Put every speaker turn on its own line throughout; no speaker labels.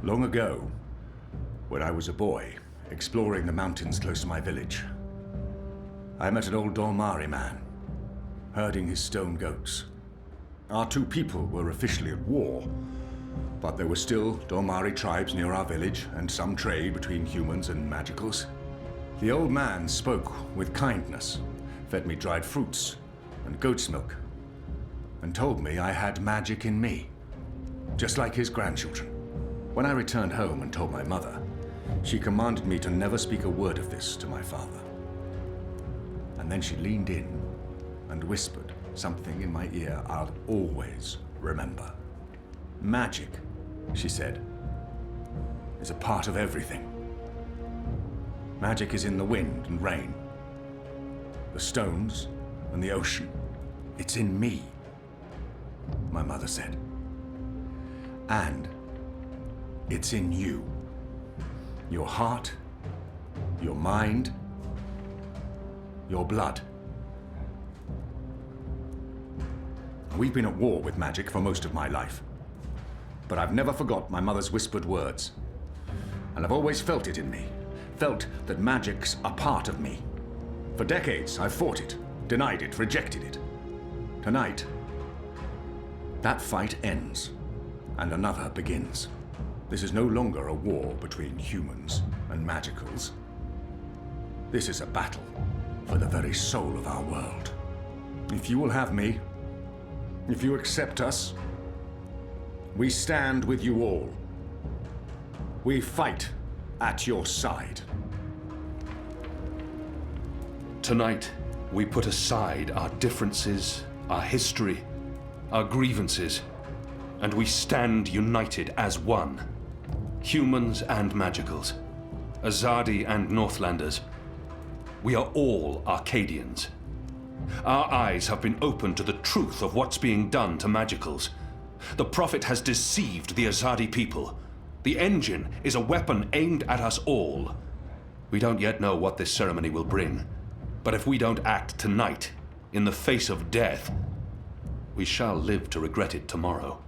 Long ago, when I was a boy, exploring the mountains close to my village, I met an old Dolmari man, herding his stone goats. Our two people were officially at war, but there were still Dolmari tribes near our village and some trade between humans and magicals. The old man spoke with kindness, fed me dried fruits and goat's milk, and told me I had magic in me, just like his grandchildren. When I returned home and told my mother, she commanded me to never speak a word of this to my father. And then she leaned in and whispered something in my ear I'll always remember. Magic, she said, is a part of everything. Magic is in the wind and rain, the stones and the ocean. It's in me, my mother said. And it's in you. Your heart, your mind, your blood. We've been at war with magic for most of my life. But I've never forgot my mother's whispered words. And I've always felt it in me. Felt that magic's a part of me. For decades, I've fought it, denied it, rejected it. Tonight, that fight ends, and another begins. This is no longer a war between humans and magicals. This is a battle for the very soul of our world. If you will have me, if you accept us, we stand with you all. We fight at your side.
Tonight, we put aside our differences, our history, our grievances, and we stand united as one. Humans and magicals, Azadi and Northlanders. We are all Arcadians. Our eyes have been opened to the truth of what's being done to magicals. The Prophet has deceived the Azadi people. The engine is a weapon aimed at us all. We don't yet know what this ceremony will bring, but if we don't act tonight, in the face of death, we shall live to regret it tomorrow.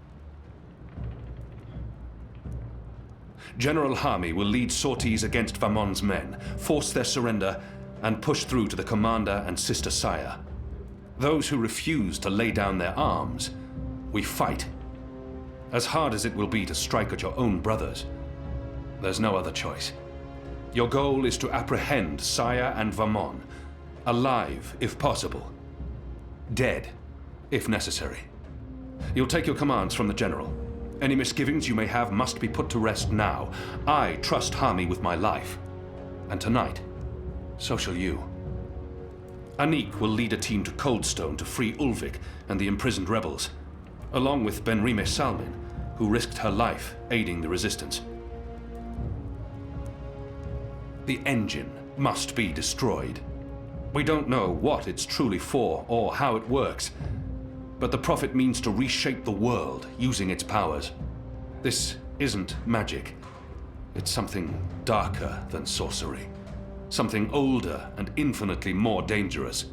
General Hami will lead sorties against Vamon's men, force their surrender, and push through to the commander and Sister Saya. Those who refuse to lay down their arms, we fight. As hard as it will be to strike at your own brothers, there's no other choice. Your goal is to apprehend Saya and Vamon, alive if possible, dead if necessary. You'll take your commands from the General. Any misgivings you may have must be put to rest now. I trust Hami with my life. And tonight, so shall you. Anik will lead a team to Coldstone to free Ulvik and the imprisoned rebels, along with Benrime Salmin, who risked her life aiding the resistance. The engine must be destroyed. We don't know what it's truly for or how it works, but the Prophet means to reshape the world using its powers. This isn't magic. It's something darker than sorcery. Something older and infinitely more dangerous.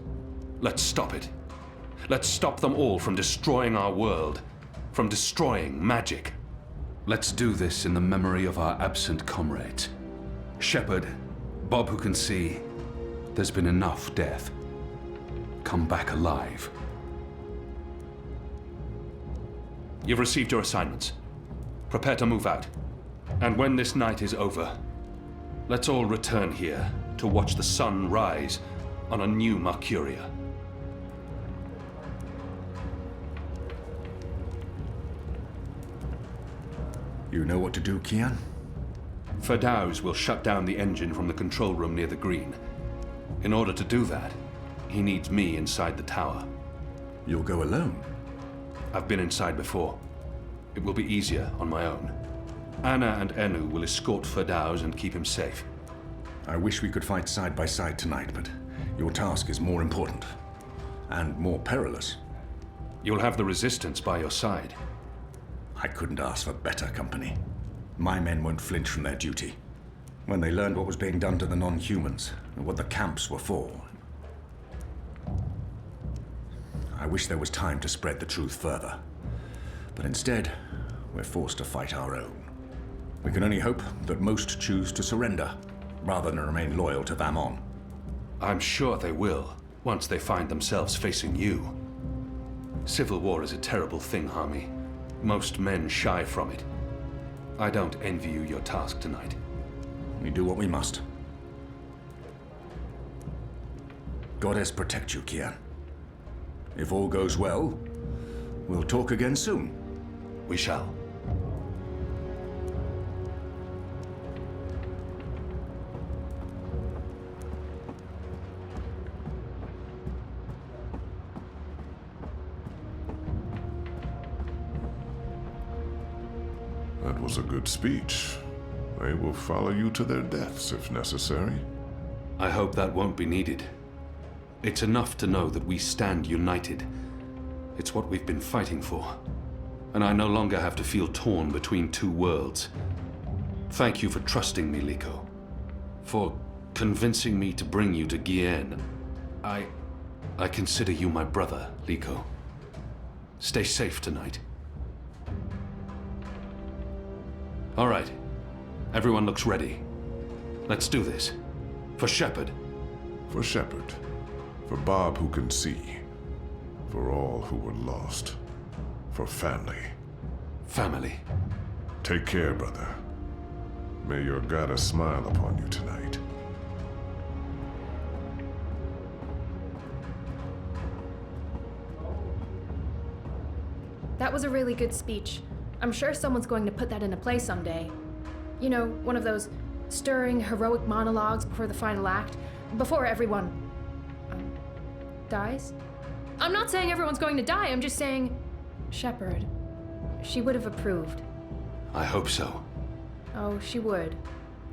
Let's stop it. Let's stop them all from destroying our world, from destroying magic. Let's do this in the memory of our absent comrades. Shepard, Bob who can see, there's been enough death. Come back alive. You've received your assignments. Prepare to move out. And when this night is over, let's all return here to watch the sun rise on a new Mercuria.
You know what to do, Kian?
Ferdows will shut down the engine from the control room near the green. In order to do that, he needs me inside the tower.
You'll go alone?
I've been inside before. It will be easier on my own. Anna and Enu will escort Ferdows and keep him safe.
I wish we could fight side by side tonight, but your task is more important. And more perilous.
You'll have the Resistance by your side.
I couldn't ask for better company. My men won't flinch from their duty. When they learned what was being done to the non-humans, and what the camps were for. I wish there was time to spread the truth further. But instead, we're forced to fight our own. We can only hope that most choose to surrender, rather than remain loyal to Vamon.
I'm sure they will, once they find themselves facing you. Civil war is a terrible thing, Hami. Most men shy from it. I don't envy you your task tonight.
We do what we must. Goddess protect you, Kian. If all goes well, we'll talk again soon.
We shall.
That was a good speech. They will follow you to their deaths if necessary.
I hope that won't be needed. It's enough to know that we stand united. It's what we've been fighting for. And I no longer have to feel torn between two worlds. Thank you for trusting me, Liko. For convincing me to bring you to Gien. I consider you my brother, Liko. Stay safe tonight. All right. Everyone looks ready. Let's do this. For Shepard.
For Shepard. For Bob who can see. For all who were lost. For family.
Family.
Take care, brother. May your goddess smile upon you tonight.
That was a really good speech. I'm sure someone's going to put that into play someday. You know, one of those stirring, heroic monologues before the final act, before everyone dies. I'm not saying everyone's going to die, I'm just saying Shepard. She would have approved.
I hope so.
Oh, she would.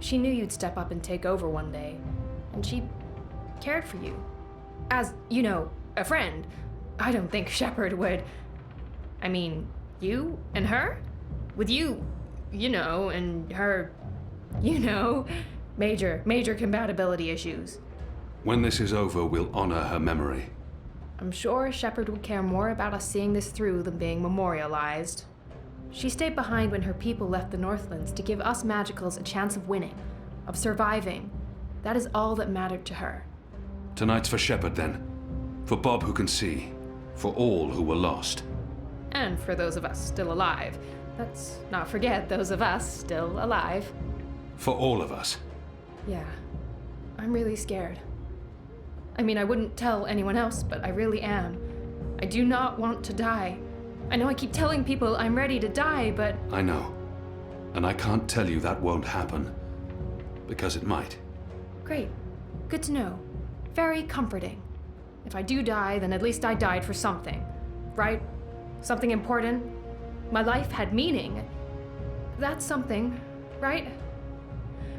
She knew you'd step up and take over one day, and she cared for you. As, you know, a friend. I don't think Shepard would. I mean, you and her? With you, you know, and her, you know, major compatibility issues.
When this is over, we'll honor her memory.
I'm sure Shepard would care more about us seeing this through than being memorialized. She stayed behind when her people left the Northlands to give us Magicals a chance of winning, of surviving. That is all that mattered to her.
Tonight's for Shepard, then. For Bob who can see. For all who were lost.
And for those of us still alive. Let's not forget those of us still alive.
For all of us.
Yeah. I'm really scared. I mean, I wouldn't tell anyone else, but I really am. I do not want to die. I know I keep telling people I'm ready to die, but...
I know. And I can't tell you that won't happen. Because it might.
Great. Good to know. Very comforting. If I do die, then at least I died for something. Right? Something important. My life had meaning. That's something, right?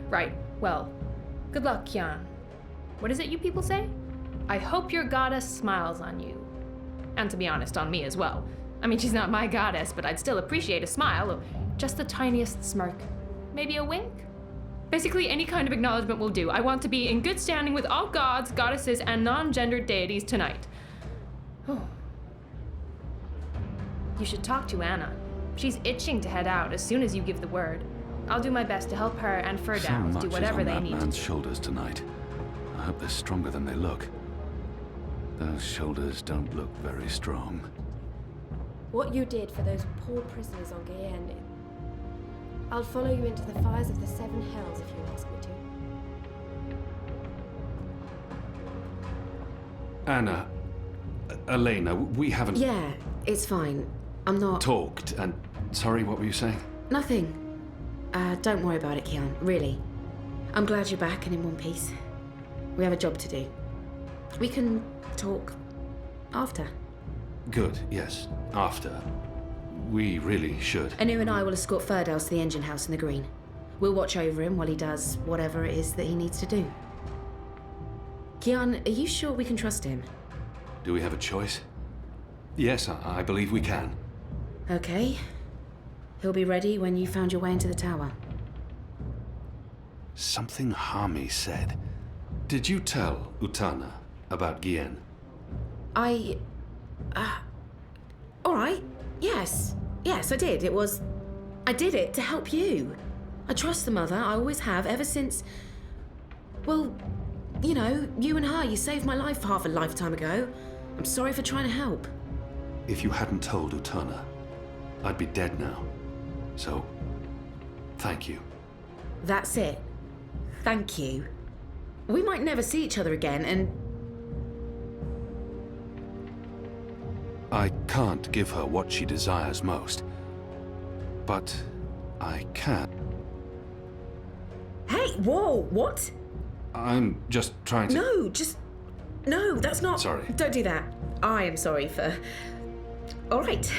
Right. Well, good luck, Kian. What is it you people say? I hope your goddess smiles on you. And to be honest, on me as well. I mean, she's not my goddess, but I'd still appreciate a smile, or just the tiniest smirk. Maybe a wink? Basically, any kind of acknowledgement will do. I want to be in good standing with all gods, goddesses, and non-gendered deities tonight. Oh. You should talk to Anna. She's itching to head out as soon as you give the word. I'll do my best to help her and Ferdow do whatever they need to do.
So much is on that man's shoulders tonight. I hope they're stronger than they look. Those shoulders don't look very strong.
What you did for those poor prisoners on Guyenne. I'll follow you into the fires of the Seven Hells if you ask me to.
Anna, Elena, we haven't...
Yeah, it's fine. I'm not...
talked, and... Sorry, what were you saying?
Nothing. Don't worry about it, Kian, really. I'm glad you're back and in one piece. We have a job to do. We can talk after.
Good, yes. After. We really should.
Anu and I will escort Ferdow to the engine house in the green. We'll watch over him while he does whatever it is that he needs to do. Kian, are you sure we can trust him?
Do we have a choice? Yes, I believe we can.
Okay. He'll be ready when you found your way into the tower.
Something Hami said. Did you tell Utana about Gien?
All right. Yes. Yes, I did. I did it to help you. I trust the mother, I always have, ever since... Well, you know, you and her, you saved my life half a lifetime ago. I'm sorry for trying to help.
If you hadn't told Utana, I'd be dead now. So, thank you.
That's it. Thank you. We might never see each other again, and...
I can't give her what she desires most. But I can.
Hey, whoa, what?
I'm just trying to...
No, just... No, that's not...
Sorry.
Don't do that. I am sorry for... All right,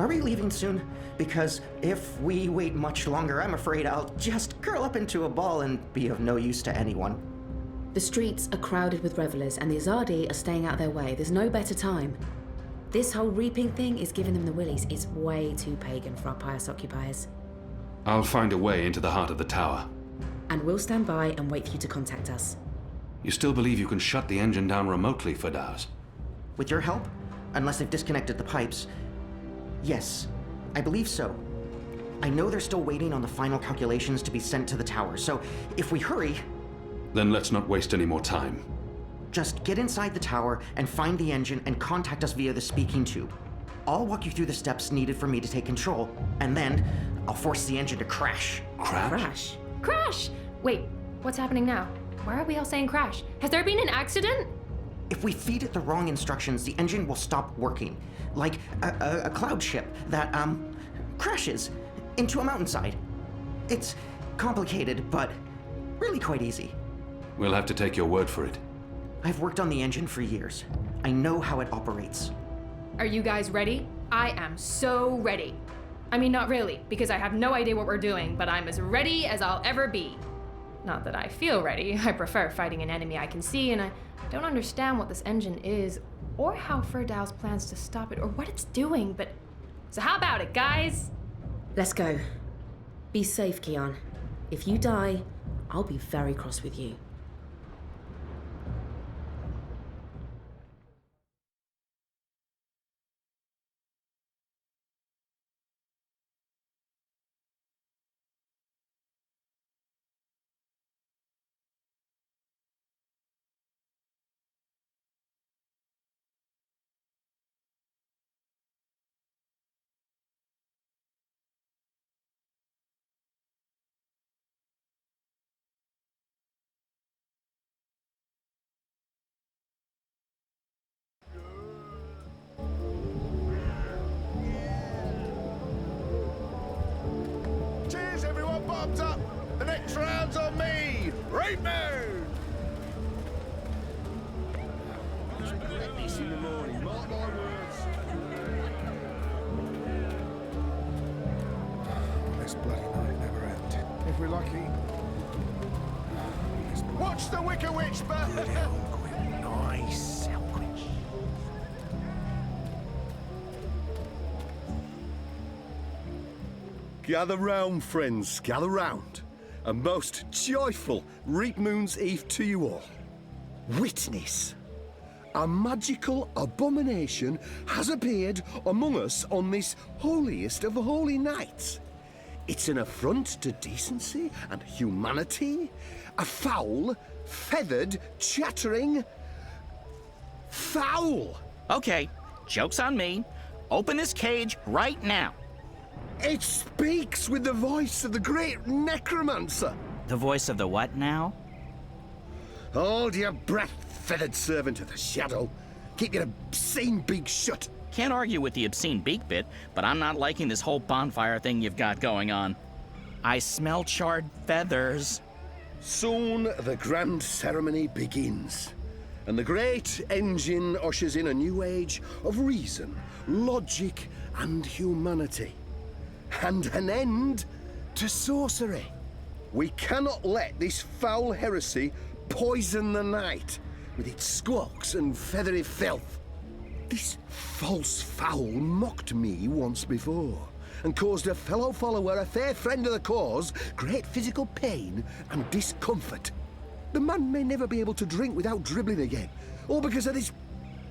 Are we leaving soon? Because if we wait much longer, I'm afraid I'll just curl up into a ball and be of no use to anyone.
The streets are crowded with revelers, and the Azadi are staying out of their way. There's no better time. This whole reaping thing is giving them the willies. It's way too pagan for our pious occupiers.
I'll find a way into the heart of the tower.
And we'll stand by and wait for you to contact us.
You still believe you can shut the engine down remotely, Firdaus?
With your help? Unless they've disconnected the pipes. Yes, I believe so. I know they're still waiting on the final calculations to be sent to the tower, so if we hurry...
Then let's not waste any more time.
Just get inside the tower and find the engine and contact us via the speaking tube. I'll walk you through the steps needed for me to take control, and then I'll force the engine to crash.
Crash?
Crash! Wait, what's happening now? Why are we all saying crash? Has there been an accident?
If we feed it the wrong instructions, the engine will stop working. Like a cloud ship that, crashes into a mountainside. It's complicated, but really quite easy.
We'll have to take your word for it.
I've worked on the engine for years. I know how it operates.
Are you guys ready? I am so ready. I mean, not really, because I have no idea what we're doing, but I'm as ready as I'll ever be. Not that I feel ready. I prefer fighting an enemy I can see, and I don't understand what this engine is, or how Firdaus plans to stop it, or what it's doing, but... So how about it, guys?
Let's go. Be safe, Kian. If you die, I'll be very cross with you.
Cheers, everyone! Bottoms up! The next round's on me! Right now! This in the morning, mark my words.
This bloody night never ends. If we're lucky.
Watch the Wicker Witch burn!
Nice Selquich.
Gather round, friends, gather round. A most joyful Reap Moon's Eve to you all. Witness. A magical abomination has appeared among us on this holiest of holy nights. It's an affront to decency and humanity. A foul, feathered, chattering... fowl!
Okay, joke's on me. Open this cage right now.
It speaks with the voice of the great necromancer.
The voice of the what now?
Hold your breath, feathered servant of the shadow. Keep your obscene beak shut.
Can't argue with the obscene beak bit, but I'm not liking this whole bonfire thing you've got going on. I smell charred feathers.
Soon the grand ceremony begins, and the great engine ushers in a new age of reason, logic, and humanity. And an end to sorcery. We cannot let this foul heresy poison the night with its squawks and feathery filth. This false fowl mocked me once before and caused a fellow follower, a fair friend of the cause, great physical pain and discomfort. The man may never be able to drink without dribbling again, all because of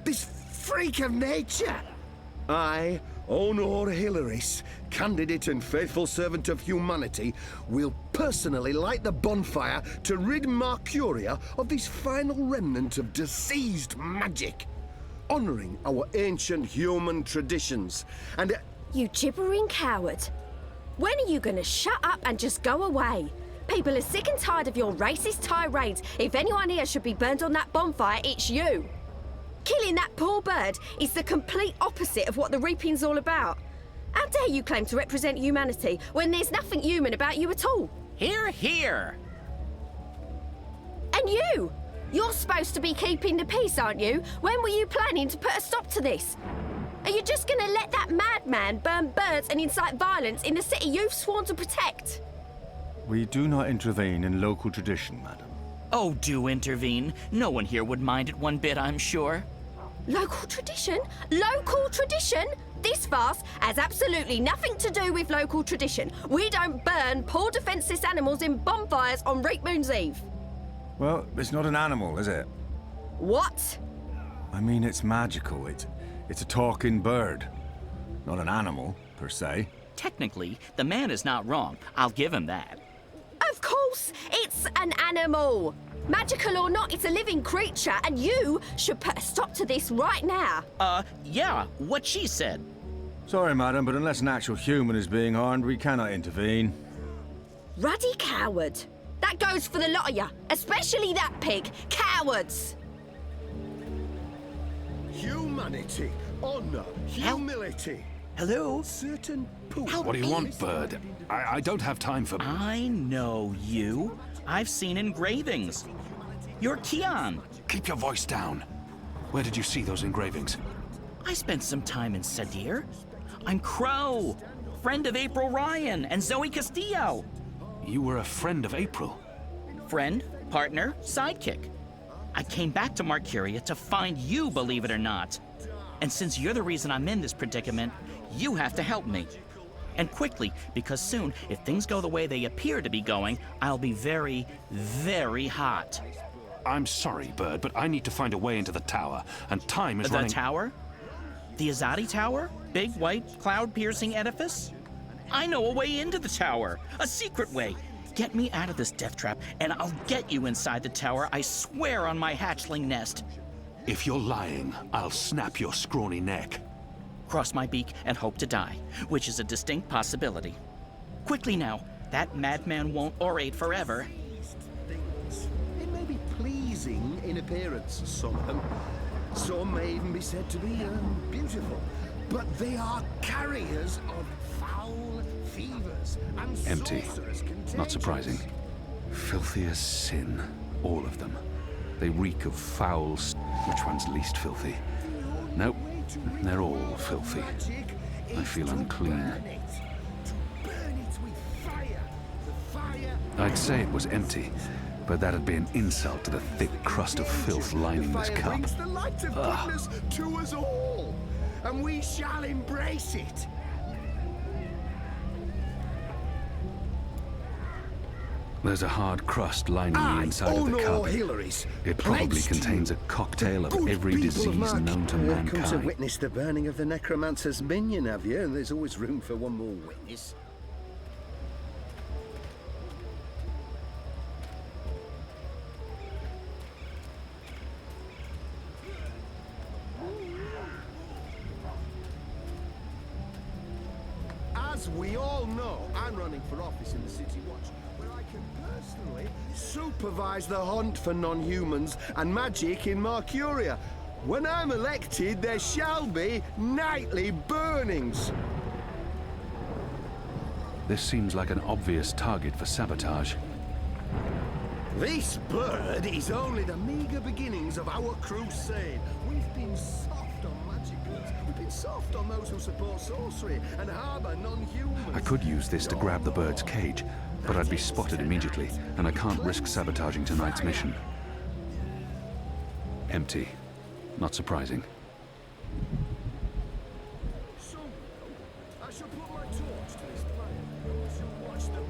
this freak of nature. I Honor Hilaris, candidate and faithful servant of humanity, will personally light the bonfire to rid Mercuria of this final remnant of diseased magic, honoring our ancient human traditions. And
You gibbering coward. When are you gonna shut up and just go away? People are sick and tired of your racist tirades. If anyone here should be burned on that bonfire, it's you. Killing that poor bird is the complete opposite of what the reaping's all about. How dare you claim to represent humanity when there's nothing human about you at all?
Hear, hear.
And you! You're supposed to be keeping the peace, aren't you? When were you planning to put a stop to this? Are you just gonna let that madman burn birds and incite violence in the city you've sworn to protect?
We do not intervene in local tradition, madam.
Oh, do intervene. No one here would mind it one bit, I'm sure.
Local tradition? Local tradition? This farce has absolutely nothing to do with local tradition. We don't burn poor defenseless animals in bonfires on Reap Moon's Eve.
Well, it's not an animal, is it?
What?
I mean, it's magical. It's a talking bird. Not an animal, per se.
Technically, the man is not wrong. I'll give him that.
Of course, it's an animal. Magical or not, it's a living creature, and you should put a stop to this right now.
Yeah, what she said.
Sorry, madam, but unless an actual human is being harmed, we cannot intervene.
Ruddy coward. That goes for the lot of you, especially that pig. Cowards!
humanity, honor, humility.
Hello?
Certain
What do you want, bird? I don't have time for...
I know you. I've seen engravings. You're Keon.
Keep your voice down. Where did you see those engravings?
I spent some time in Sadir. I'm Crow, friend of April Ryan and Zoe Castillo.
You were a friend of April.
Friend, partner, sidekick. I came back to Mercuria to find you, believe it or not. And since you're the reason I'm in this predicament, you have to help me. And quickly, because soon, if things go the way they appear to be going, I'll be very, very hot.
I'm sorry, Bird, but I need to find a way into the tower, and time is running...
The tower? The Azadi Tower? Big, white, cloud-piercing edifice? I know a way into the tower. A secret way. Get me out of this death trap, and I'll get you inside the tower, I swear on my hatchling nest.
If you're lying, I'll snap your scrawny neck.
Cross my beak and hope to die, which is a distinct possibility. Quickly now, that madman won't orate forever.
It may be pleasing in appearance, some of them. Some may even be said to be beautiful. But they are carriers of foul fevers and
Empty.
sorcerers contagious.
Not surprising. Filthy as sin, all of them. They reek of foul... Which one's least filthy? Nope, they're all filthy. I feel unclean. I'd say it was empty, but that'd be an insult to the thick crust of filth lining this cup.
Brings the light of goodness to us all, and we shall embrace it.
There's a hard crust lining the inside of the cup.
Hilary's.
It probably
Pledged to
contains a cocktail of
good
every
people
disease
of Mark.
known to
Come to
mankind.
witness the burning of the necromancer's minion, have you? And there's always room for one more witness. As we all know, I'm running for office in the City Watch, where I can personally supervise the hunt for non-humans and magic in Mercuria. When I'm elected, there shall be nightly burnings.
This seems like an obvious target for sabotage.
This bird is only the meager beginnings of our crusade. We've been soft on magicals. We've been soft on those who support sorcery and harbour non-humans.
I could use this to grab the bird's cage, but I'd be spotted immediately, and I can't risk sabotaging tonight's mission. Empty. Not surprising.
So, I shall put my torch to this fire. I shall watch them.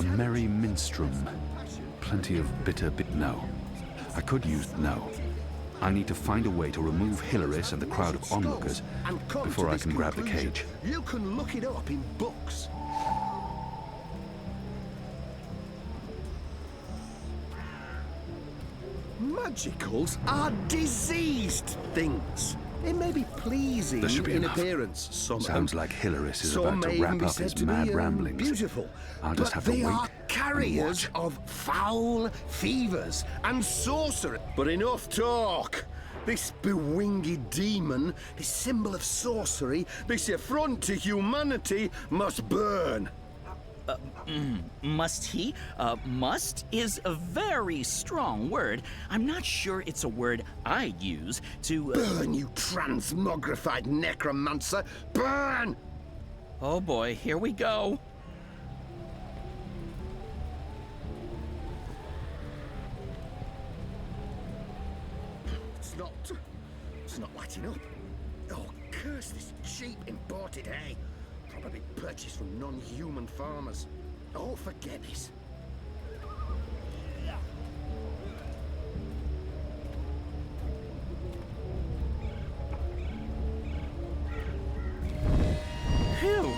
merry minstrum. Plenty of bitter no. I could use no. I need to find a way to remove Hilaris and the crowd of onlookers before I can grab the cage.
You can look it up in books. Magicals are diseased things. It may be pleasing
There should be
in
enough.
appearance.
Sounds like Hilaris is
some
about to
may even
wrap
be
up
said
his
to
mad
be,
ramblings.
Beautiful.
I'll just
But
have to
they
wait
are
and
carriers
watch.
of foul fevers and sorcery. But enough talk. This bewinged demon, this symbol of sorcery, this affront to humanity, must burn.
Must he? Must is a very strong word. I'm not sure it's a word I'd use to.
Burn, you transmogrified necromancer! Burn!
Oh boy, here we go.
It's not lighting up. Oh, curse this cheap imported hay. Probably purchased from non-human farmers. Oh, forget this.
Phew.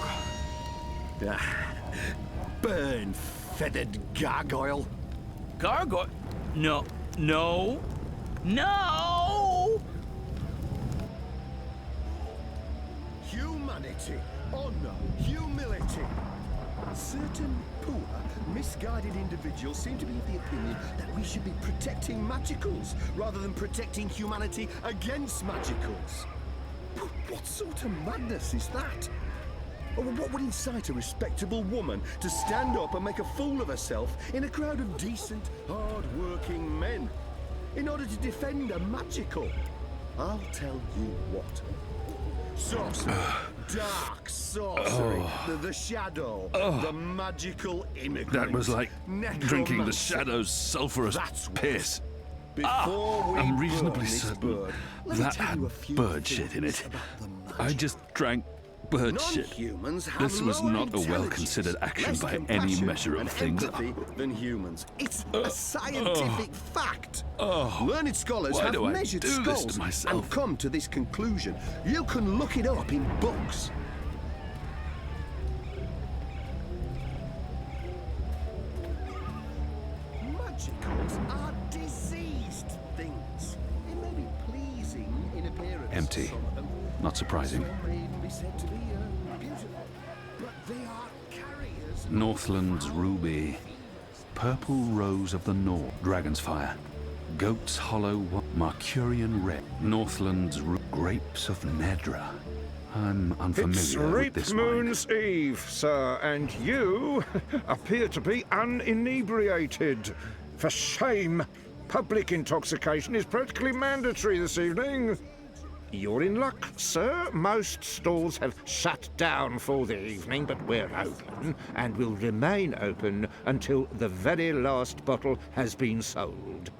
Burn, feathered gargoyle.
Gargoyle? No. No. No!
Humanity, honor, humility. Certain poor, misguided individuals seem to be of the opinion that we should be protecting magicals rather than protecting humanity against magicals. What sort of madness is that? Or what would incite a respectable woman to stand up and make a fool of herself in a crowd of decent, hard-working men in order to defend a magical? I'll tell you what. Sorcery, dark sorcery, the shadow, the magical immigrant.
That was like drinking the
necromancy.
shadow's sulphurous
That's what.
piss.
Before we
I'm
burn
reasonably
this
certain
bird, let me
that
tell
had
you a few
bird shit in
things
it.
about the
I
magic.
just drank bird shit.
Non-humans have
This was
lower
not a
intelligence,
well-considered action
less
by any
compassion
measure of
and
things.
empathy than humans. It's a scientific fact. Learned scholars
Why
have
do I
measured
do this
skulls
to myself?
and come to this conclusion. You can look it up in books. Magicals are diseased things. It may be pleasing in appearance.
Empty.
Some of them.
Not surprising.
Some may even be said to be beautiful, but they are carriers.
Northland's ruby. Purple rose of the north. Dragon's fire. Goat's hollow. Marcurian red. Northland's grapes of Nedra. I'm unfamiliar
It's
with
Rape
this wine.
Moon's Eve, sir, and you appear to be uninebriated. For shame! Public intoxication is practically mandatory this evening. You're in luck, sir. Most stalls have shut down for the evening, but we're open and will remain open until the very last bottle has been sold.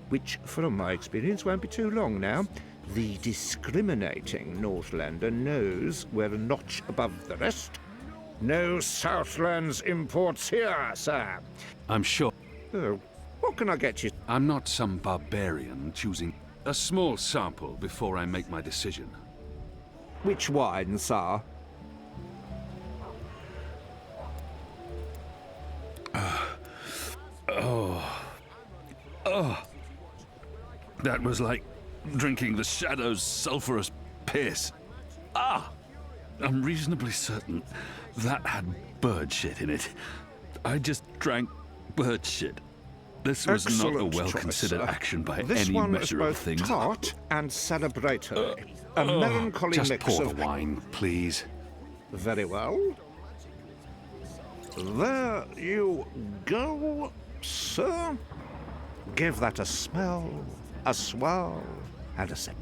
Which, from my experience, won't be too long now. The discriminating Northlander knows we're a notch above the rest. No Southlands imports here, sir.
I'm sure.
Oh, what can I get you?
I'm not some barbarian choosing a small sample before I make my decision.
Which wine, sir?
That was like drinking the shadow's sulphurous piss. I'm reasonably certain that had bird shit in it. I just drank bird shit. This was not a
Excellent
well-considered
choice, sir.
action by
This
any
one
measure
is
of
both
things.
tart and celebratory. A melancholy
Just
mix
pour
of
the wine, please.
Very well. There you go, sir. Give that a smell, a swirl, and a sip.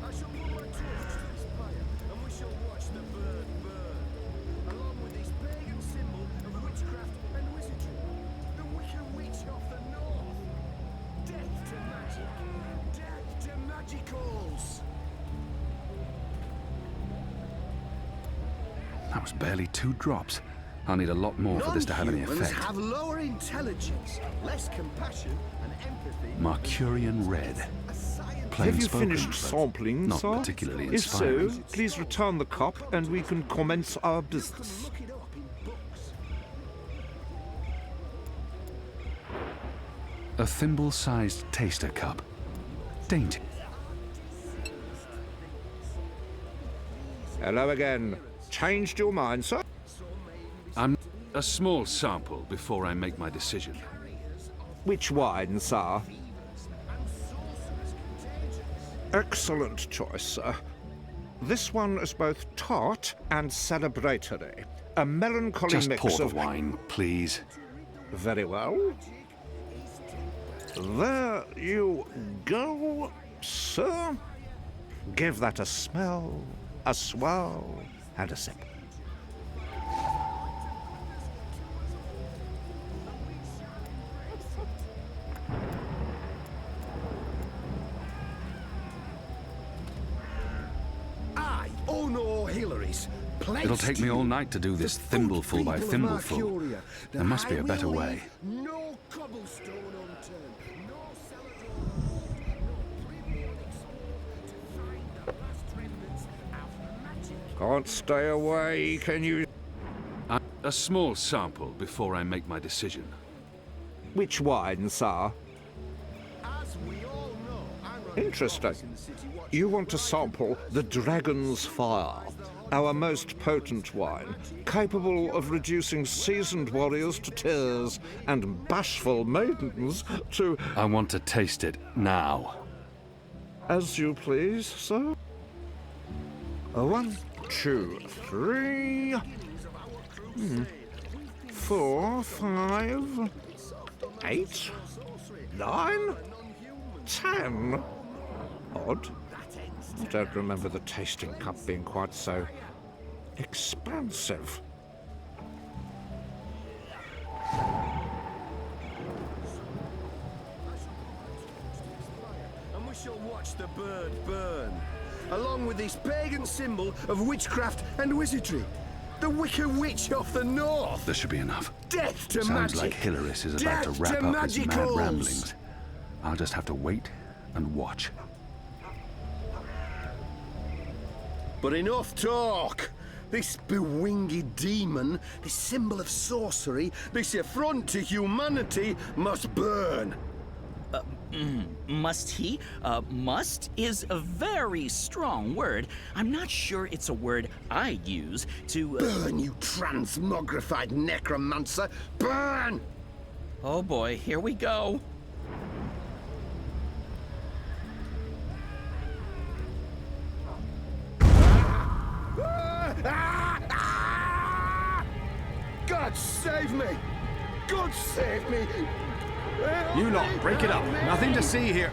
I shall put my torch to this fire, and we shall watch the bird burn, along with this pagan symbol of witchcraft and wizardry, the Wicked Witch of the North. Death to magic, death to magicals.
was barely 2 drops. I'll need a lot more for this to have any
Non-humans
effect.
have lower intelligence, less compassion, and empathy.
Mercurian red. Plain
Have you
spoken,
finished
but
sampling,
not
sir?
particularly
If
inspiring.
so, please return the cup and we can commence our business.
Look it up in books.
A thimble-sized taster cup. Dainty.
Hello again. Changed your mind, sir?
I'm a small sample before I make my decision.
Which wine, sir? Excellent choice, sir. This one is both tart and celebratory. A melancholy
Just
mix
pour the
of...
wine, please.
Very well. There you go, sir. Give that a smell, a swirl, and a sip.
Aye, oh no, Hillary's.
It'll take me all night to do this thimbleful by thimbleful. There must be a better way.
No cobblestone unturned. No
Can't stay away, can you?
A small sample before I make my decision.
Which wine, sir?
As we all know, I'm running
Interesting.
in the city watch.
You want to sample the Dragon's Fire, our most potent wine, capable of reducing seasoned warriors to tears and bashful maidens to...
I want to taste it now.
As you please, sir. 1, 2, 3... 4, 5... 8... 9... 10... Odd. I don't remember the tasting cup being quite so expansive.
And we shall watch the bird burn, along with this pagan symbol of witchcraft and wizardry. The Wicker Witch of the North.
This should be enough.
Death to
Sounds
magic.
like Hilaris is about to
Death
wrap
to
up his mad
magicals.
ramblings. I'll just have to wait and watch.
But enough talk! This bewinged demon, this symbol of sorcery, this affront to humanity must burn.
Must he? Must is a very strong word. I'm not sure it's a word I'd use to...
Burn, you transmogrified necromancer! Burn!
Oh boy, here we go.
God save me! God save me!
You lot, break it up. Nothing to see here.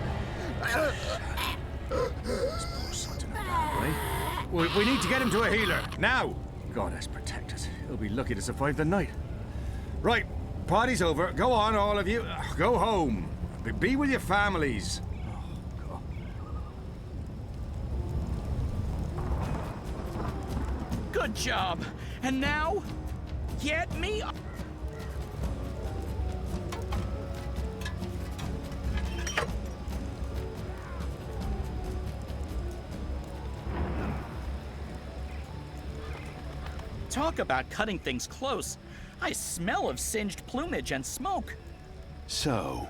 We need to get him to a healer, now! God has protected us. He'll be lucky to survive the night. Right, party's over. Go on, all of you. Go home. Be with your families. Oh, God.
Good job. And now, get me... Talk about cutting things close. I smell of singed plumage and smoke.
So,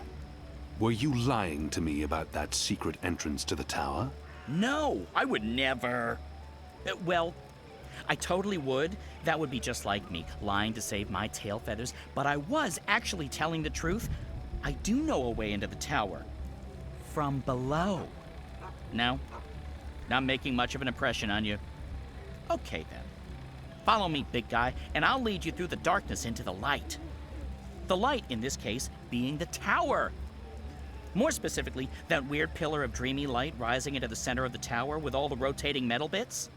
were you lying to me about that secret entrance to the tower?
No, I would never. Well, I totally would. That would be just like me, lying to save my tail feathers. But I was actually telling the truth. I do know a way into the tower. From below. No? Not making much of an impression on you. Okay, then. Follow me, big guy, and I'll lead you through the darkness into the light. The light, in this case, being the tower. More specifically, that weird pillar of dreamy light rising into the center of the tower with all the rotating metal bits.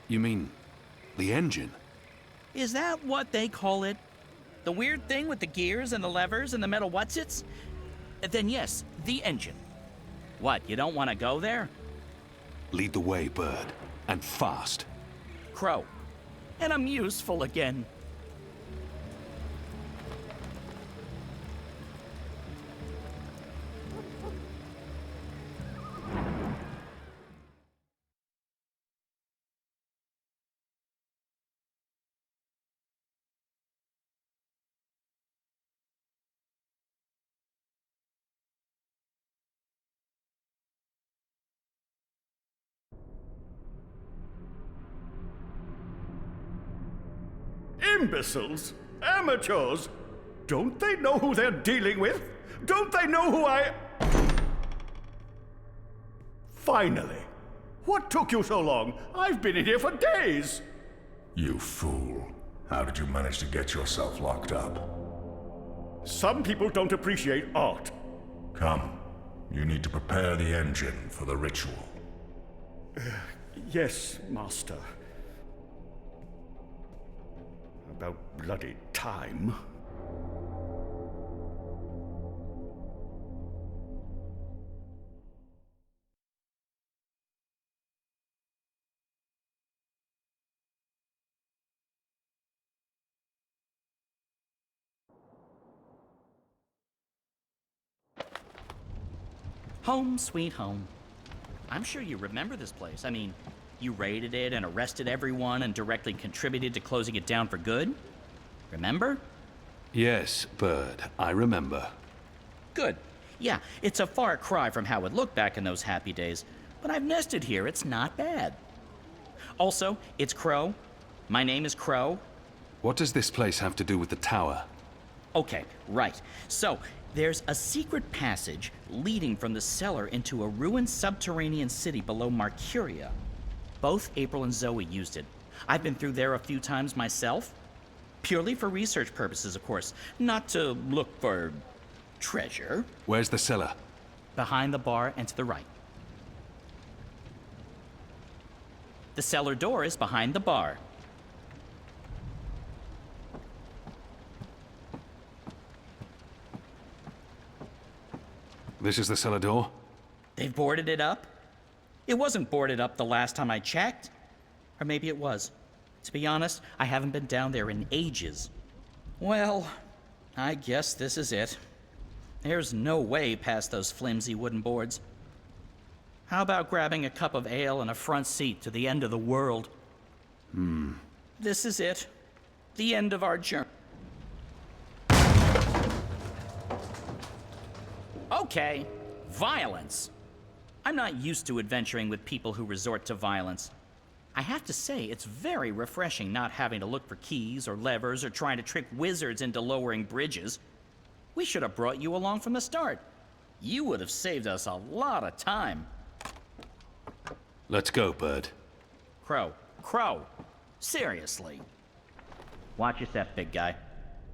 You mean the engine?
Is that what they call it? The weird thing with the gears and the levers and the metal whatsits? Then yes, the engine. What, you don't want to go there?
Lead the way, bird. And fast.
Crow, and I'm useful again.
Imbeciles? Amateurs? Don't they know who they're dealing with? Don't they know who I... Finally! What took you so long? I've been in here for days!
You fool. How did you manage to get yourself locked up?
Some people don't appreciate art.
Come. You need to prepare the engine for the ritual.
Yes, Master. About bloody time.
Home sweet home. I'm sure you remember this place. I mean, you raided it and arrested everyone and directly contributed to closing it down for good. Remember?
Yes, Bird, I remember.
Good. Yeah, it's a far cry from how it looked back in those happy days, but I've nested here. It's not bad. Also, it's Crow. My name is Crow.
What does this place have to do with the tower?
Okay, right. So, there's a secret passage leading from the cellar into a ruined subterranean city below Marcuria. Both April and Zoe used it. I've been through there a few times myself. Purely for research purposes, of course. Not to look for treasure.
Where's the cellar?
Behind the bar and to the right. The cellar door is behind the bar.
This is the cellar door?
They've boarded it up? It wasn't boarded up the last time I checked. Or maybe it was. To be honest, I haven't been down there in ages. Well, I guess this is it. There's no way past those flimsy wooden boards. How about grabbing a cup of ale and a front seat to the end of the world? This is it. The end of our journey. Okay, violence. I'm not used to adventuring with people who resort to violence. I have to say, it's very refreshing not having to look for keys or levers or trying to trick wizards into lowering bridges. We should have brought you along from the start. You would have saved us a lot of time.
Let's go, Bird.
Crow, seriously. Watch your step, big guy.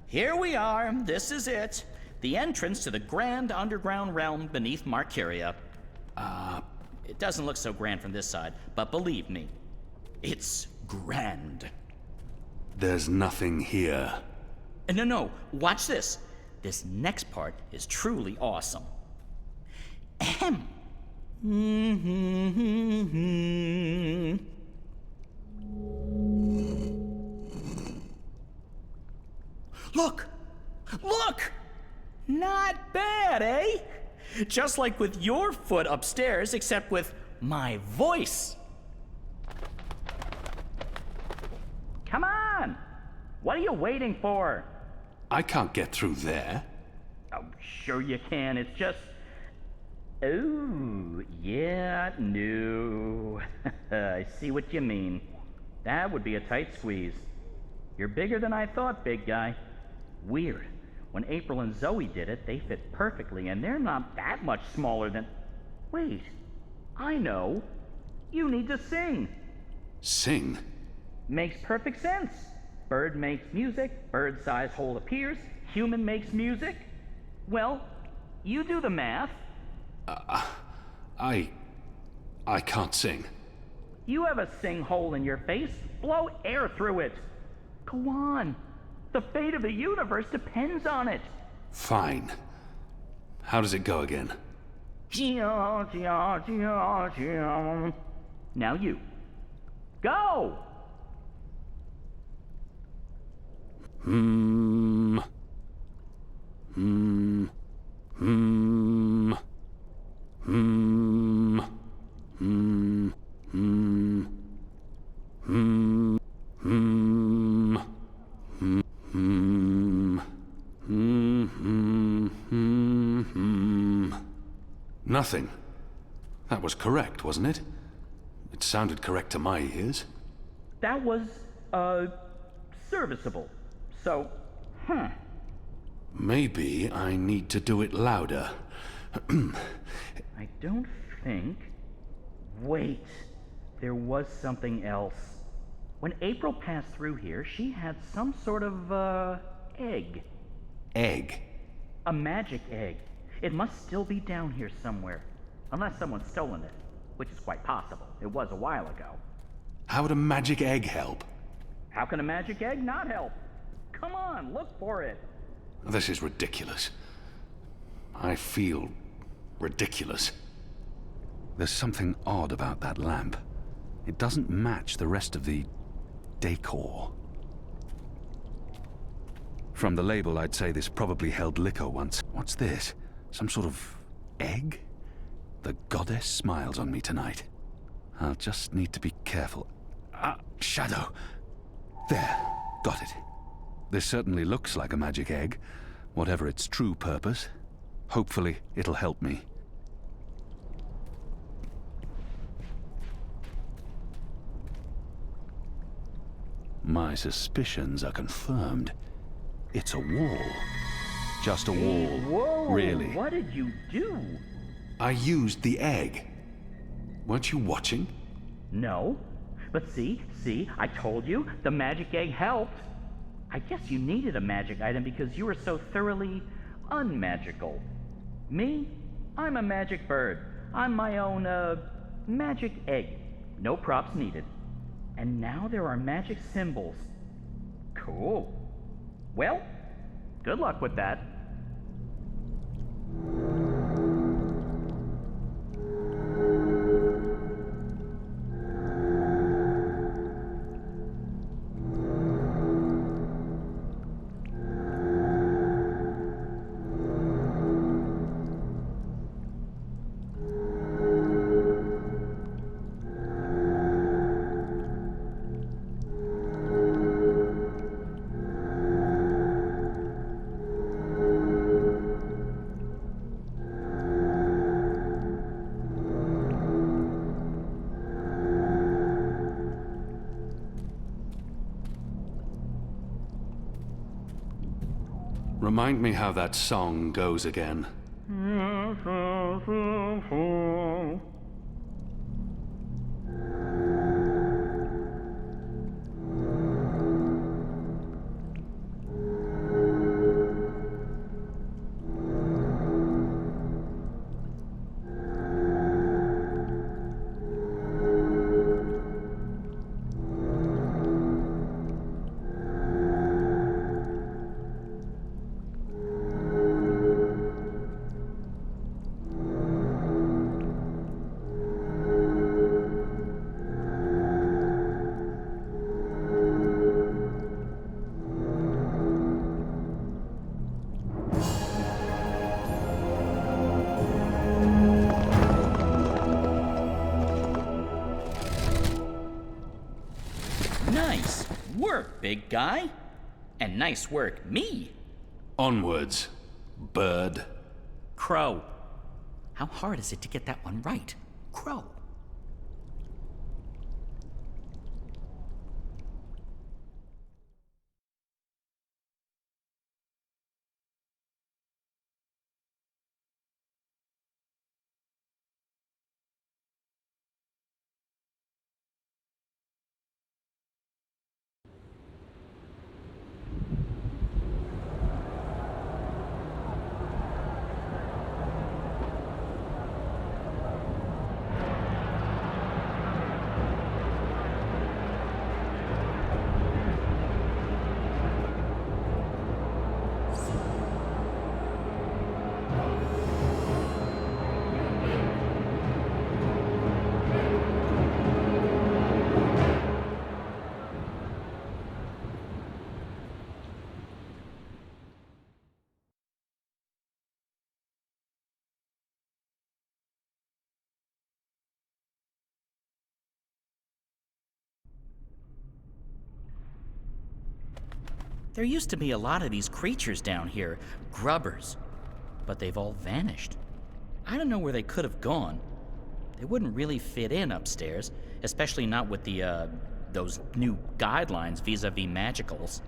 Here we are, this is it. The entrance to the grand underground realm beneath Marcuria. It doesn't look so grand from this side, but believe me, it's grand.
There's nothing here.
No, watch this. This next part is truly awesome. Ahem. Look! Not bad, eh? Just like with your foot upstairs, except with my voice. Come on! What are you waiting for?
I can't get through there.
Oh, sure you can. It's just... Oh, yeah, no. I see what you mean. That would be a tight squeeze. You're bigger than I thought, big guy. Weird. When April and Zoe did it, they fit perfectly, and they're not that much smaller than... Wait, I know. You need to sing.
Sing?
Makes perfect sense. Bird makes music, bird-sized hole appears, human makes music. Well, you do the math.
I can't sing.
You have a sing hole in your face. Blow air through it. Go on. The fate of the universe depends on it.
Fine. How does it go again?
Now you. Go!
Hmm. Hmm. Hmm. Hmm. Hmm. Hmm. Hmm. Hmm. Hmm. Hmm. Nothing. That was correct, wasn't it? It sounded correct to my ears.
That was, serviceable. So,
Maybe I need to do it louder.
I don't think... Wait. There was something else. When April passed through here, she had some sort of, egg.
Egg.
A magic egg. It must still be down here somewhere. Unless someone's stolen it, which is quite possible. It was a while ago.
How would a magic egg help?
How can a magic egg not help? Come on, look for it.
This is ridiculous. I feel ridiculous. There's something odd about that lamp. It doesn't match the rest of the decor. From the label, I'd say this probably held liquor once. What's this? Some sort of egg? The goddess smiles on me tonight. I'll just need to be careful. Shadow. There. Got it. This certainly looks like a magic egg, whatever its true purpose. Hopefully, it'll help me. My suspicions are confirmed. It's a wall. Just a wall.
Whoa!
Really.
What did you do?
I used the egg. Weren't you watching?
No. But see, I told you, the magic egg helped. I guess you needed a magic item because you were so thoroughly unmagical. Me? I'm a magic bird. I'm my own, magic egg. No props needed. And now there are magic symbols. Cool. Well, good luck with that.
Remind me how that song goes again.
Nice work, big guy. And nice work, me.
Onwards, bird.
Crow. How hard is it to get that one right? Crow. There used to be a lot of these creatures down here, grubbers, but they've all vanished. I don't know where they could have gone. They wouldn't really fit in upstairs, especially not with those new guidelines vis-a-vis magicals.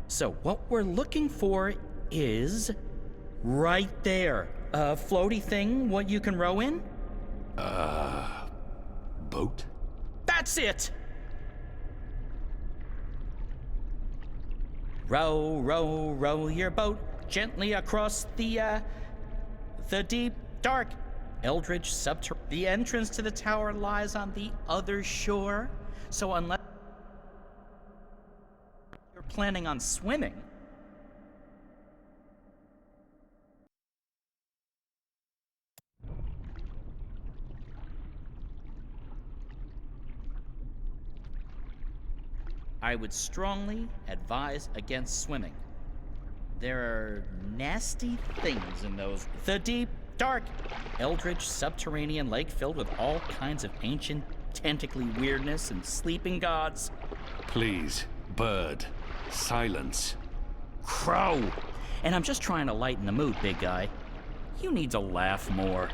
So what we're looking for is right there. A floaty thing, what you can row in?
Boat?
That's it! Row, row, row your boat gently across the deep, dark, eldritch subterranean. The entrance to the tower lies on the other shore, so unless you're planning on swimming, I would strongly advise against swimming. There are nasty things in those. The deep, dark, eldritch subterranean lake filled with all kinds of ancient, tentacly weirdness and sleeping gods.
Please, bird. Silence.
Crow! And I'm just trying to lighten the mood, big guy. You need to laugh more.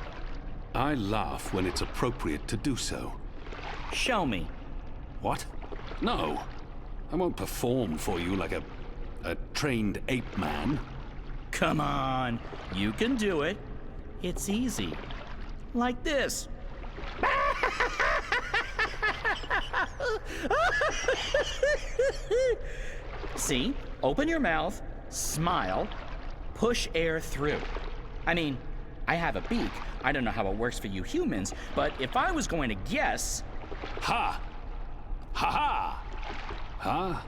I laugh when it's appropriate to do so.
Show me.
What? No. I won't perform for you like a trained ape man.
Come on, you can do it. It's easy. Like this. See? Open your mouth, smile, push air through. I mean, I have a beak. I don't know how it works for you humans, but if I was going to guess...
Ha! Ha ha! Huh?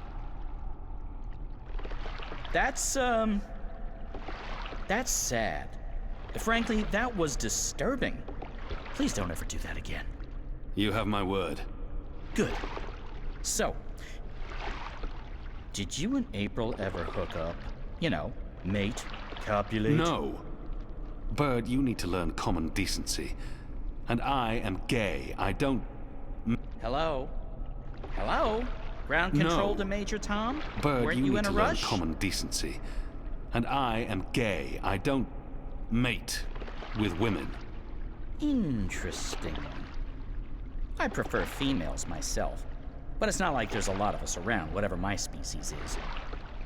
That's sad. Frankly, that was disturbing. Please don't ever do that again.
You have my word.
Good. So, did you and April ever hook up? You know, mate, copulate?
No. Bird, you need to learn common decency. And I am gay. I don't...
Hello? Hello? Ground control
No.
to Major Tom?
Bird,
Weren't
you
you
need
in a
to learn
rush?
common decency. And I am gay. I don't mate with women.
Interesting. I prefer females myself, but it's not like there's a lot of us around, whatever my species is.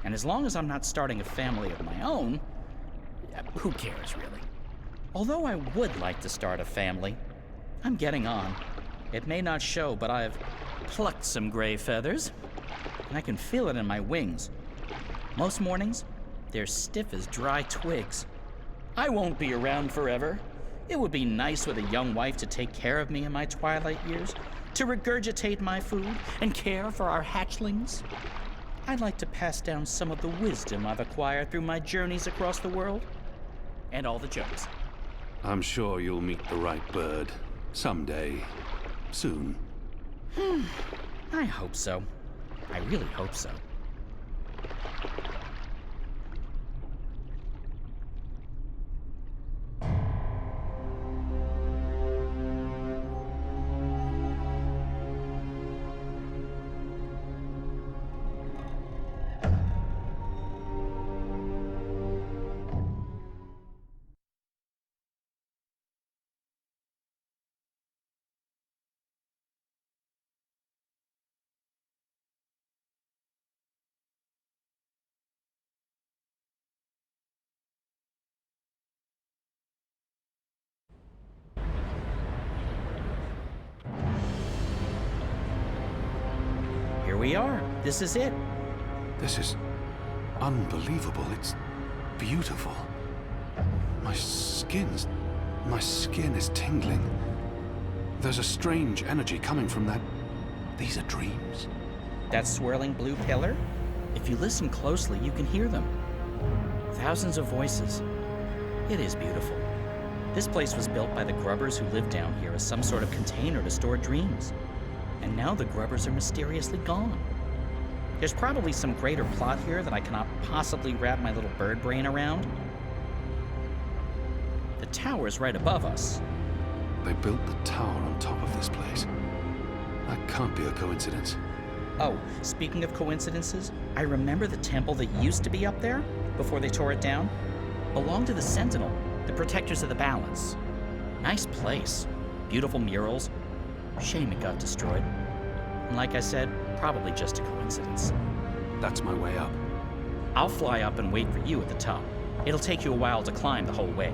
And as long as I'm not starting a family of my own, who cares really? Although I would like to start a family, I'm getting on. It may not show, but I've plucked some gray feathers, and I can feel it in my wings. Most mornings, they're stiff as dry twigs. I won't be around forever. It would be nice with a young wife to take care of me in my twilight years, to regurgitate my food and care for our hatchlings. I'd like to pass down some of the wisdom I've acquired through my journeys across the world, and all the jokes.
I'm sure you'll meet the right bird. Someday. Soon.
I hope so. I really hope so. Here we are. This is it.
This is unbelievable. It's beautiful. My skin is tingling. There's a strange energy coming from that. These are dreams.
That swirling blue pillar? If you listen closely, you can hear them. Thousands of voices. It is beautiful. This place was built by the grubbers who lived down here as some sort of container to store dreams. And now the grubbers are mysteriously gone. There's probably some greater plot here that I cannot possibly wrap my little bird brain around. The tower's right above us.
They built the tower on top of this place. That can't be a coincidence.
Oh, speaking of coincidences, I remember the temple that used to be up there, before they tore it down, belonged to the Sentinel, the Protectors of the Balance. Nice place. Beautiful murals. Shame it got destroyed. And like I said, probably just a coincidence.
That's my way up.
I'll fly up and wait for you at the top. It'll take you a while to climb the whole way.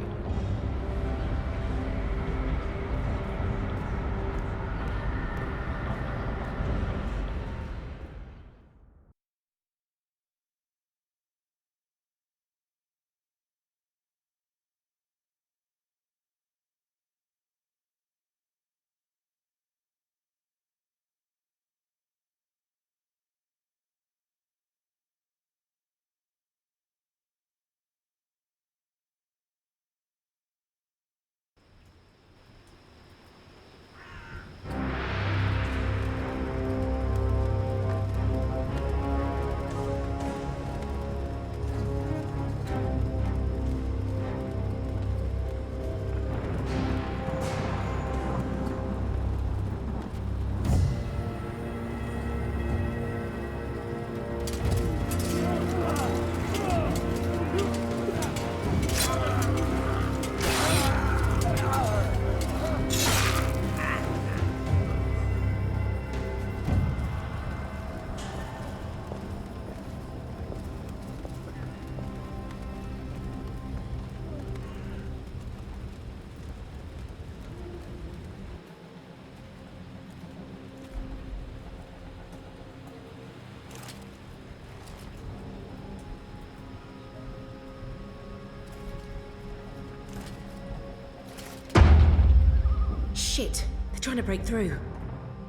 Shit, they're trying to break through.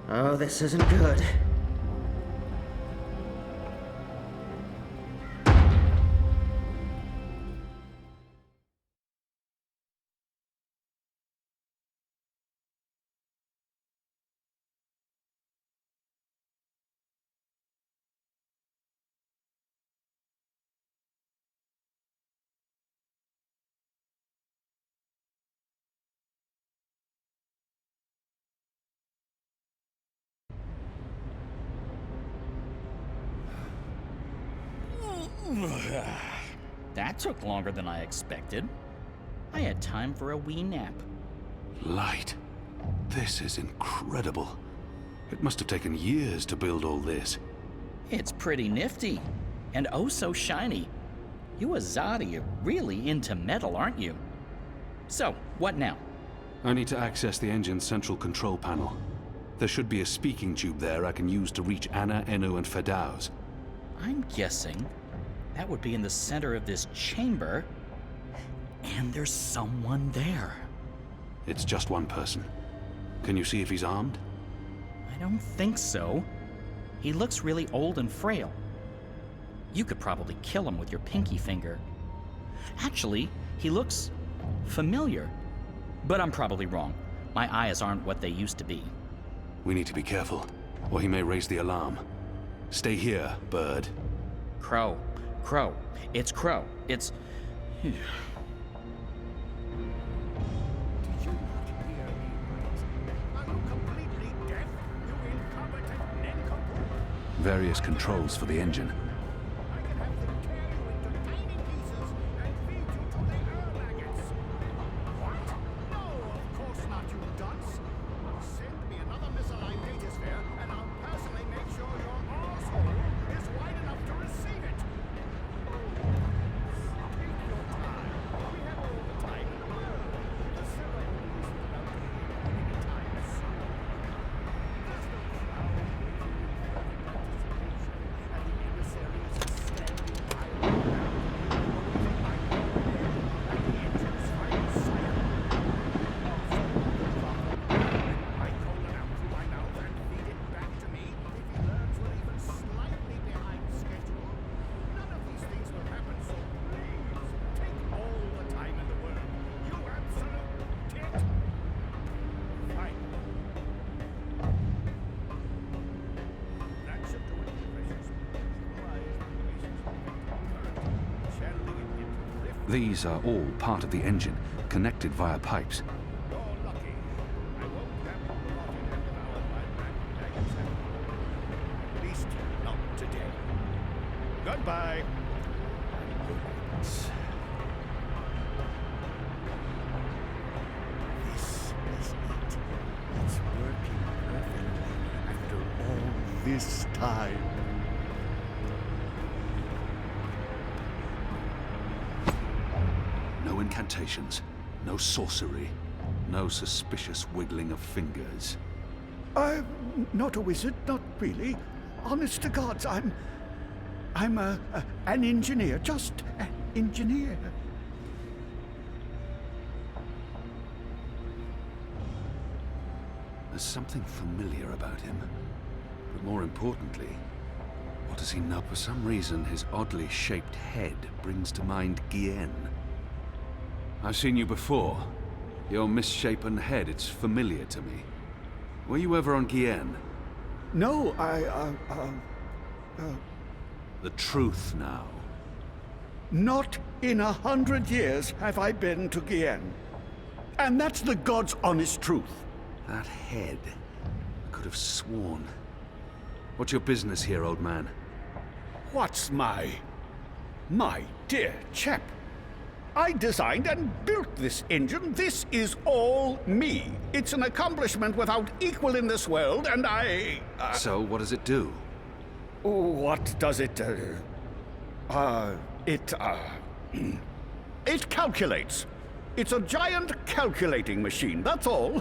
Oh, this isn't good.
That took longer than I expected. I had time for a wee nap.
Light. This is incredible. It must have taken years to build all this.
It's pretty nifty. And oh so shiny. You Azadi are really into metal, aren't you? So, what now?
I need to access the engine's central control panel. There should be a speaking tube there I can use to reach Anna, Enu, and Fedauz.
I'm guessing that would be in the center of this chamber. And there's someone there.
It's just one person. Can you see if he's armed?
I don't think so. He looks really old and frail. You could probably kill him with your pinky finger. Actually, he looks familiar. But I'm probably wrong. My eyes aren't what they used to be.
We need to be careful, or he may raise the alarm. Stay here, Bird.
Crow. Crow. It's Crow. It's...
Various controls for the engine. These are all part of the engine, connected via pipes.
At least
Goodbye. This is it. It's working perfectly after all this time.
No incantations, no sorcery, no suspicious wiggling of fingers.
I'm not a wizard, not really. Honest to gods, I'm an engineer, just an engineer.
There's something familiar about him. But more importantly, what does he know? For some reason, his oddly shaped head brings to mind Guienne. I've seen you before. Your misshapen head, it's familiar to me. Were you ever on Guienne?
No,
The truth now.
not in 100 years have I been to Guienne. And that's the God's honest truth.
That head. I could have sworn. What's your business here, old man?
What's my dear chap? I designed and built this engine. This is all me. It's an accomplishment without equal in this world, and I...
So, what does it do?
What does it do? It calculates. It's a giant calculating machine, that's all.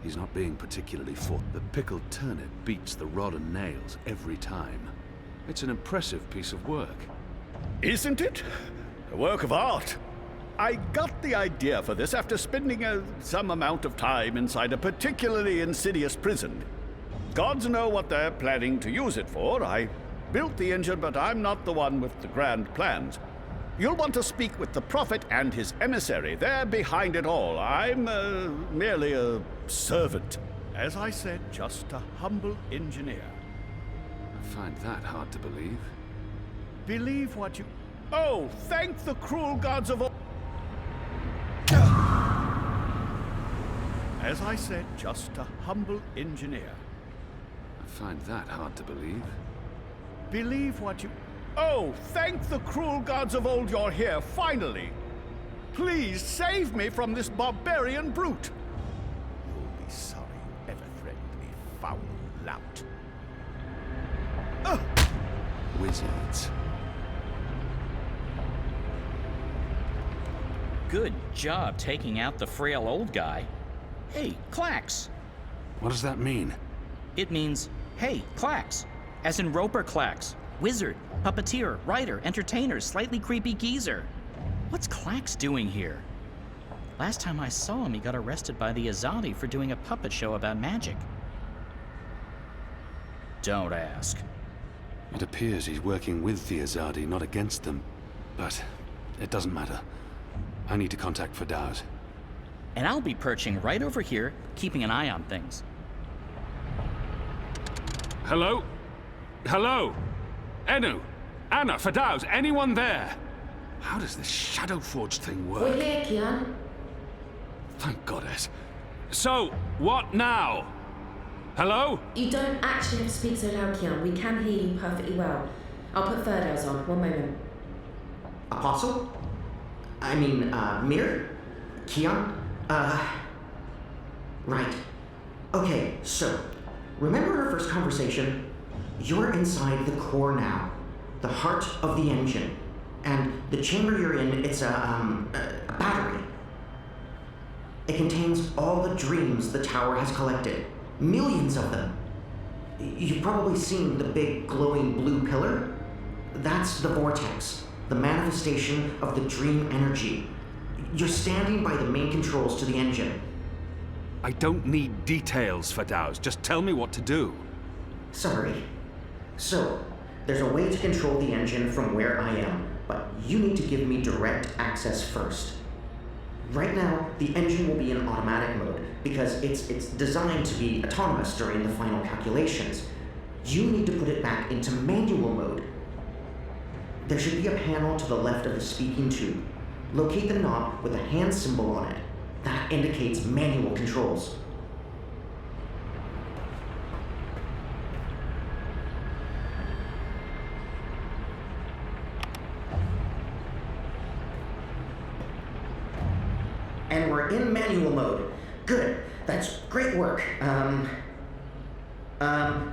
He's not being particularly The pickled turnip beats the rod and nails every time. It's an impressive piece of work.
Isn't it? A work of art. I got the idea for this after spending some amount of time inside a particularly insidious prison. Gods know what they're planning to use it for. I built the engine, but I'm not the one with the grand plans. You'll want to speak with the prophet and his emissary. They're behind it all. I'm merely a servant. As I said, just a humble engineer.
I find that hard to believe.
Believe what you... Oh, thank the cruel gods of all... As I said, just a humble engineer.
I find that hard to believe.
Believe what you... Oh, thank the cruel gods of old you're here, finally! Please save me from this barbarian brute! You'll be sorry you ever threatened me, foul lout.
Wizards.
Good job taking out the frail old guy. Hey, Clax.
What does that mean?
It means, hey, Clax. As in Roper Clax. Wizard, puppeteer, writer, entertainer, slightly creepy geezer. What's Clax doing here? Last time I saw him, he got arrested by the Azadi for doing a puppet show about magic. Don't ask.
It appears he's working with the Azadi, not against them. But it doesn't matter. I need to contact Fadauz.
And I'll be perching right over here, keeping an eye on things.
Hello? Hello? Enu? Anna? Fadauz? Anyone there? How does this Shadowforged thing work?
We're here, Kian.
Thank goddess. So, what now? Hello?
You don't actually have to speak so loud, Kian. We can hear you perfectly well. I'll put Ferdow's on. One moment.
Apostle? I mean, Mir? Keon? Right. Okay, so, remember our first conversation? You're inside the core now. The heart of the engine. And the chamber you're in, it's a battery. It contains all the dreams the tower has collected. Millions of them. You've probably seen the big glowing blue pillar. That's the vortex, the manifestation of the dream energy. You're standing by the main controls to the engine.
I don't need details, Fadauz. Just tell me what to do.
Sorry. So, there's a way to control the engine from where I am, but you need to give me direct access first. Right now, the engine will be in automatic mode because it's designed to be autonomous during the final calculations. You need to put it back into manual mode. There should be a panel to the left of the speaking tube. Locate the knob with a hand symbol on it. That indicates manual we're in manual mode. Good. That's great work.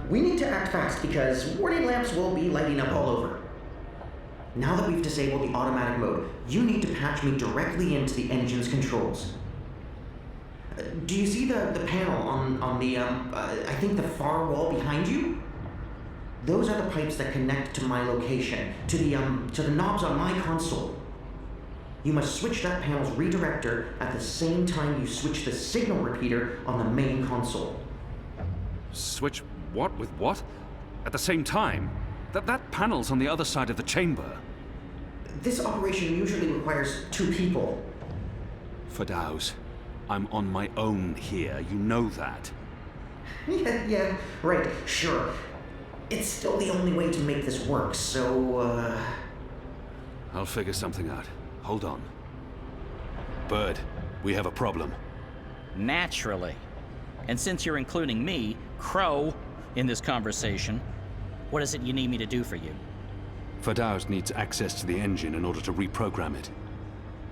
We need to act fast because warning lamps will be lighting up all over. Now that we've disabled the automatic mode, you need to patch me directly into the engine's controls. Do you see the panel on the, I think the far wall behind you? Those are the pipes that connect to my location, to the knobs on my console. You must switch that panel's redirector at the same time you switch the signal repeater on the main console.
Switch what with what? At the same time? That panel's on the other side of the chamber.
This operation usually requires 2 people.
Fadaus, I'm on my own here, you know that.
Yeah, right, sure. It's still the only way to make this work, so,
I'll figure something out. Hold on. Bird, we have a problem.
Naturally. And since you're including me, Crow, in this conversation, what is it you need me to do for you?
Fadaus needs access to the engine in order to reprogram it.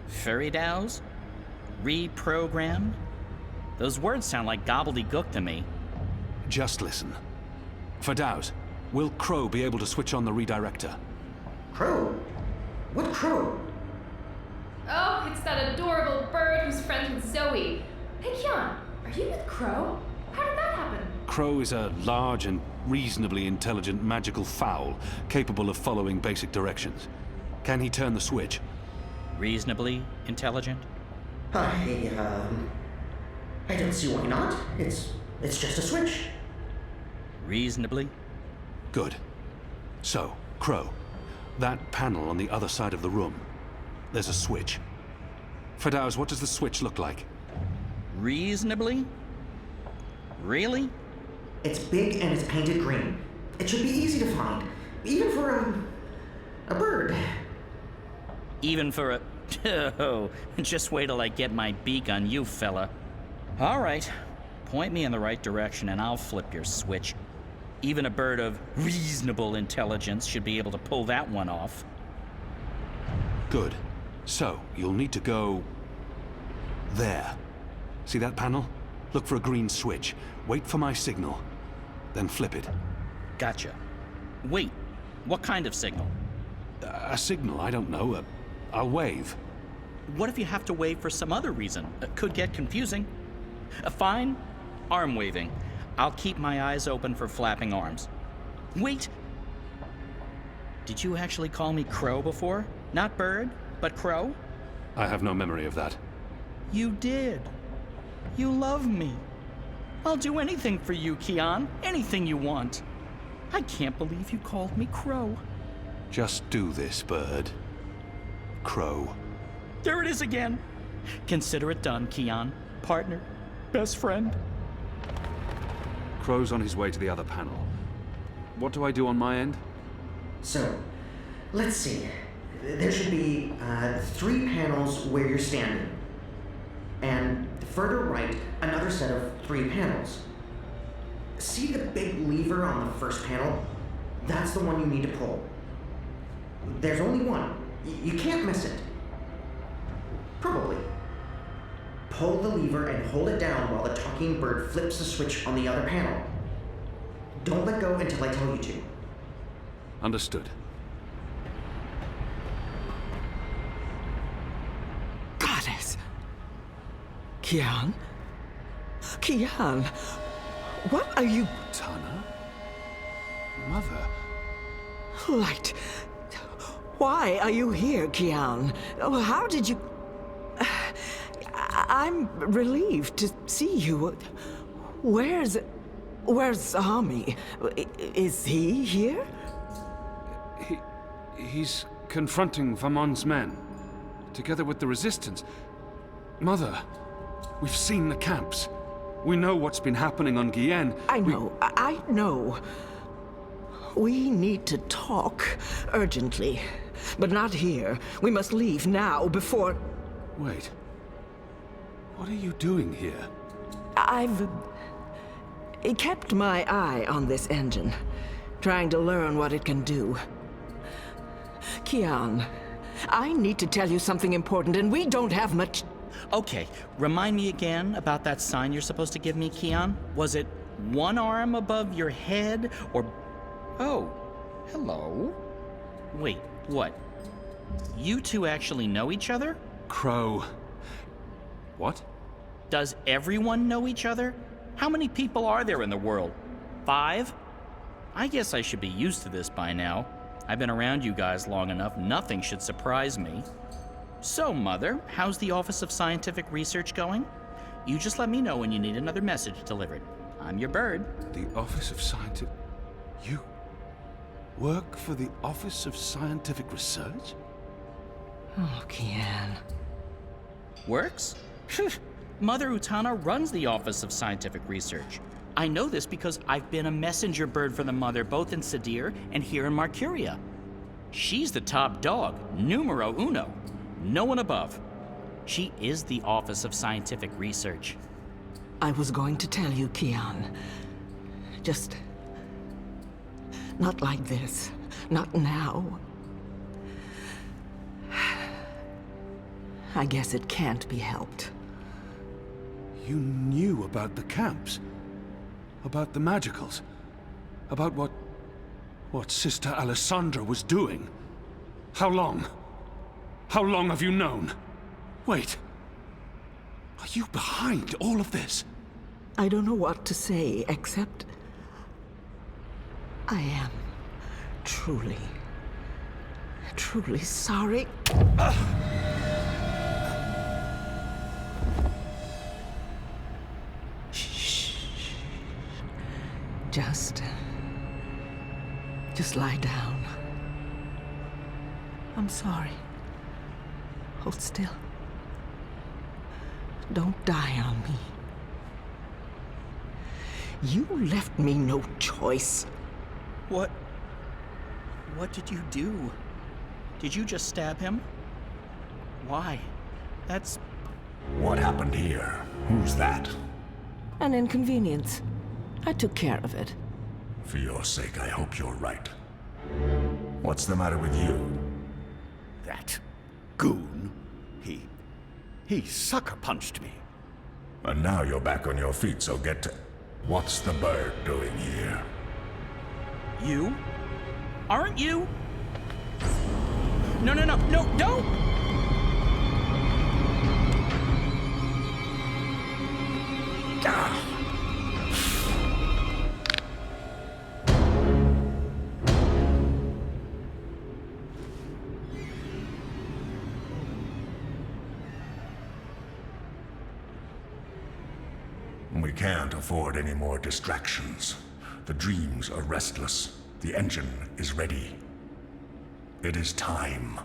Furidaus? Reprogrammed? Those words sound like gobbledygook to me.
Just listen. Fadaus, will Crow be able to switch on the redirector?
Crow? What Crow?
Oh, it's that adorable bird who's friends with Zoe. Hey, Kian, are you with Crow? How did that happen?
Crow is a large and reasonably intelligent magical fowl, capable of following basic directions. Can he turn the switch?
Reasonably intelligent?
I don't see why not. It's just a switch.
Reasonably?
Good. So, Crow, that panel on the other side of the room, there's a switch. Fadaus, what does the switch look like?
Reasonably? Really?
It's big and it's painted green. It should be easy to find, even for a bird.
Even for a... Oh, just wait till I get my beak on you, fella. All right, point me in the right direction and I'll flip your switch. Even a bird of reasonable intelligence should be able to pull that one off.
Good. So, you'll need to go... there. See that panel? Look for a green switch. Wait for my signal. Then flip it.
Gotcha. Wait, what kind of signal?
A signal, I don't know. I'll wave.
What if you have to wave for some other reason? It could get confusing. Fine, arm waving. I'll keep my eyes open for flapping arms. Wait! Did you actually call me Crow before? Not bird, but Crow?
I have no memory of that.
You did. You love me. I'll do anything for you, Kian. Anything you want. I can't believe you called me Crow.
Just do this, Bird. Crow.
There it is again. Consider it done, Kian. Partner. Best friend.
Crow's on his way to the other panel. What do I do on my end?
So, let's see. There should be 3 panels where you're standing. And further right, another set of 3 panels. See the big lever on the first panel? That's the one you need to pull. There's only one. You can't miss it. Probably. Pull the lever and hold it down while the talking bird flips the switch on the other panel. Don't let go until I tell you to.
Understood.
Goddess! Kian? Kian! What are you...
Tana? Mother?
Light. Why are you here, Kian? How did you... I'm relieved to see you. Where's Ami? Is he here?
He's confronting Vamon's men, together with the Resistance. Mother, we've seen the camps. We know what's been happening on Guyenne.
I know. We need to talk urgently, but not here. We must leave now before...
Wait. What are you doing here?
I've kept my eye on this engine, trying to learn what it can do. Kian, I need to tell you something important, and we don't have much...
Okay, remind me again about that sign you're supposed to give me, Keon. Was it one arm above your head, or... Oh, hello. Wait, what? You two actually know each other?
Crow. What?
Does everyone know each other? How many people are there in the world? 5? I guess I should be used to this by now. I've been around you guys long enough, nothing should surprise me. So, Mother, how's the Office of Scientific Research going? You just let me know when you need another message delivered. I'm your bird.
The Office of Scientific... You work for the Office of Scientific Research?
Oh, Kian.
Works? Mother Utana runs the Office of Scientific Research. I know this because I've been a messenger bird for the Mother both in Sadir and here in Marcuria. She's the top dog, numero uno. No one above. She is the Office of Scientific Research.
I was going to tell you, Kian. Just... not like this. Not now. I guess it can't be helped.
You knew about the camps? About the magicals? About what Sister Alessandra was doing? How long? How long have you known? Wait. Are you behind all of this?
I don't know what to say, except... I am truly sorry. Shh. Just lie down. I'm sorry. Hold still. Don't die on me. You left me no choice.
What did you do? Did you just stab him? Why? That's...
What happened here? Who's that?
An inconvenience. I took care of it.
For your sake, I hope you're right. What's the matter with you?
That goon, he sucker-punched me.
And now you're back on your feet, so get to... What's the bird doing here?
You? Aren't you? No, don't!
We can't afford any more distractions. The dreams are restless. The engine is ready. It is time.